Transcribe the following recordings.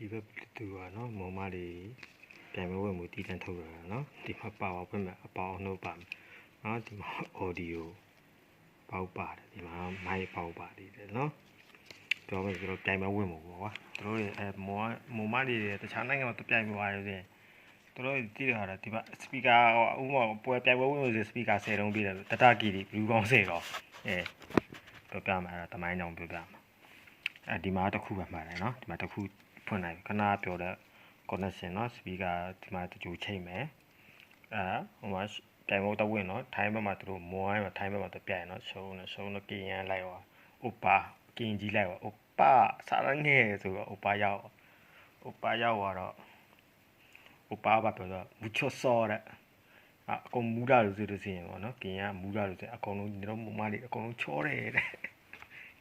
ဒီဘက်တူကနော်မောင်မလေးပြန်မဝဲမှုတည်တန်းထုတ်ရတာနော်ဒီမှာပါအောင်ဖွင့်မယ်အပေါင်းနှုတ်ပါမယ်နော်ဒီမှာ audio ပေါက်ပါတယ်ဒီမှာ mic ပေါက်ပါသေးတယ်နော်တော့ကျွန်တော်ပြန်မဝဲမှုပေါ့ကွာတို့မောင်မလေးတခြားနိုင်ငံမှာပြန်မသွားရသေးတို့တည်ရတာဒီမှာ speaker ဥပမာပွဲပြန်ဝဲမှုဆို speaker 10 လုံးပြတယ်တတကီဒီ blue ကောင်း10ကောပြောပြမှာတမိုင်းကြောင်ပြောပြမှာဒီမှာတစ်ခုပဲမှားတယ်နော်ဒီမှာတစ်ခုဖွင့်လိုက်ခဏပြောတဲ့ connection နော် speaker ဒီမှာတကြိုချိန်မယ်ဟိုမှာပြန်ဖို့တော့ဝင်နော်ထိုင်းဘက်မှာတို့မွိုင်းမှာထိုင်းဘက်မှာတော့ပြန်နော်ရှုံးတော့ကင်ရန်လိုက်ပါဥပါကင်ကြီးလိုက်ပါဥပါစားရငယ်ဆိုတော့ဥပါရောက်တော့ဥပါဘာပြောတော့မူချောစောတဲ့အကုန်မူတာလို့ဆိုရင်ပေါ့နော်ကင်ရမူတာလို့ဆိုအကုန်လုံးဒီတော့မမလေးအကုန်လုံးချောတယ်တဲ့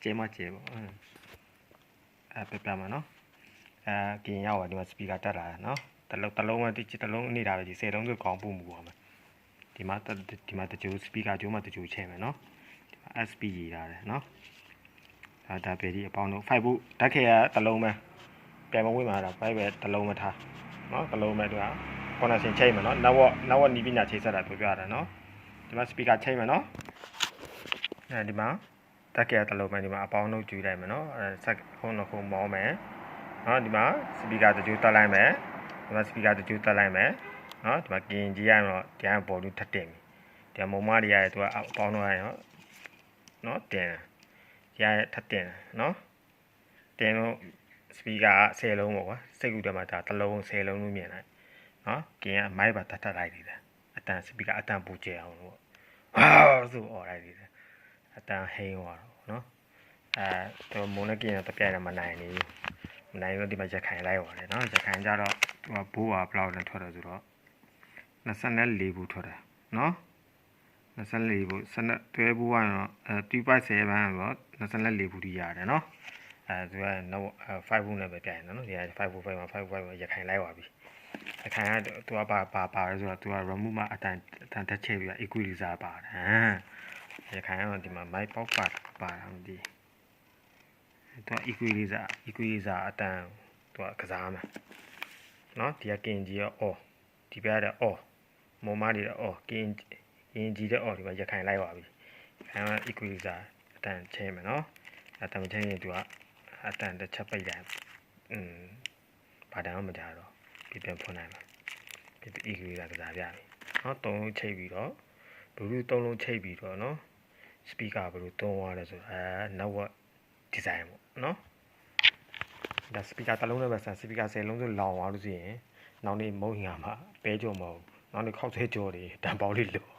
ကျဲပေါ့ပြမှာနော်ကင်ရောက်ပါဒီမှာ speaker တက်လာတယ်နော်တလုံးပဲတစ်လုံးနေတာပဲဒီ10လုံးဆိုကောင်းပို့မှုပါမယ်ဒီမှာတကြို speaker ကျိုးမှာတကြိုချိန်မယ်နော်ဒီမှာ SP ရေးထားတယ်နော်ဒါပဲဒီအပေါင်းတော့5ဘူးဓာတ်ခဲကတလုံးပဲပြန်မဝေးမှာတော့5ပဲတလုံးမထားနော်တလုံးပဲသူက connection ချိန်မယ်နော်နောက်ဝနီးပညာချိန်ဆက်တာပြောပြရတယ်နော်ဒီမှာ speaker ချိန်မယ်နော်ဒီမှာဓာတ်ခဲတလုံးပဲဒီမှာအပေါင်းတော့ကျူးလိုက်မယ်နော်ဆက်ခုံမောင်းမယ်နော်ဒီမှာ speaker တကြိုတက်လိုက်မယ်ဒီမှာ speaker တကြိုတက်လိုက်မယ်နော်ဒီမှာကင်ကြီးရတော့တရားပေါ်လို့ထပ်တင်ပြီဒီမုံမတွေရတယ်သူကအပေါင်းတော့ရနော်တင်ရထပ်တင်နော်တင်လို့ speaker 10လုံးပေါ့ကွာစိတ်ကူတယ်မှာဒါတစ်လုံး10လုံးလို့မြင်လိုက်နော်ကင်ကမိုက်ပါတတ်လိုက်သေးတယ်အတန် speaker အတန်ပူကျအောင်လို့ဆိုអော်လိုက်သေးတယ်အတန်ဟိန်းသွားတော့နော်တော့မုံနဲ့ကင်တော့တပြိုင်တော့မနိုင်နေဘူးမနိုင်တော့ဒီမှာရက်ခိုင်လိုက်ပါတယ်နော်ရက်ခိုင်ကြတော့သူကဘိုးကဘလောက်နဲ့ထွက်တယ်ဆိုတော့24ဘူးထွက်တယ်နော်24ဘူးတွဲဘူးကတော့3.7ဘန်းဆိုတော့24ဘူးထိရတယ်နော်သူက5ဘူးနဲ့ပဲပြိုင်တယ်နော်ဒီက5ဘူး5မှာရက်ခိုင်လိုက်ပါပြီရက်ခိုင်ကသူကပါလဲဆိုတော့သူက remove မှာအတန်တက်ချက်ပြီး equalizer ပါတယ်ရက်ခိုင်ကတော့ဒီမှာ mic ပေါက်ပါမသိသူက equalizer အတန်သူကကစားမှာနော်ဒီကကင်ကြီးရောဒီဘက်ကတော့မုံမတွေတော့ကင်ကြီးတဲ့ဒီမှာရက်ခိုင်လိုက်ပါပြီခိုင်က equalizer အတန်ချင်းမယ်နော်အတန်ချင်းရင်သူကအတန်တစ်ချက်ပိတ်တယ်ဘာတန်းမကြတော့ပြန်ဖွင့်နိုင်မှာဒီ equalizer ကစားပြပြီနော်3လုံးချိတ်ပြီးတော့Bluetooth 3လုံးချိတ်ပြီးတော့နော် speaker ဘယ်လိုသုံးသွားလဲဆိုနောက် design ပေါ့နော်ဒါ speaker တစ်လုံးနဲ့ပဲဆန် speaker 10လုံးဆိုလောင်သွားလို့ဆိုရင်နောက်နေ့မုံငါမှာပဲကြော်မဟုတ်နောက်နေ့ခောက်သေးကြော်တွေတန်ပေါလေးလို့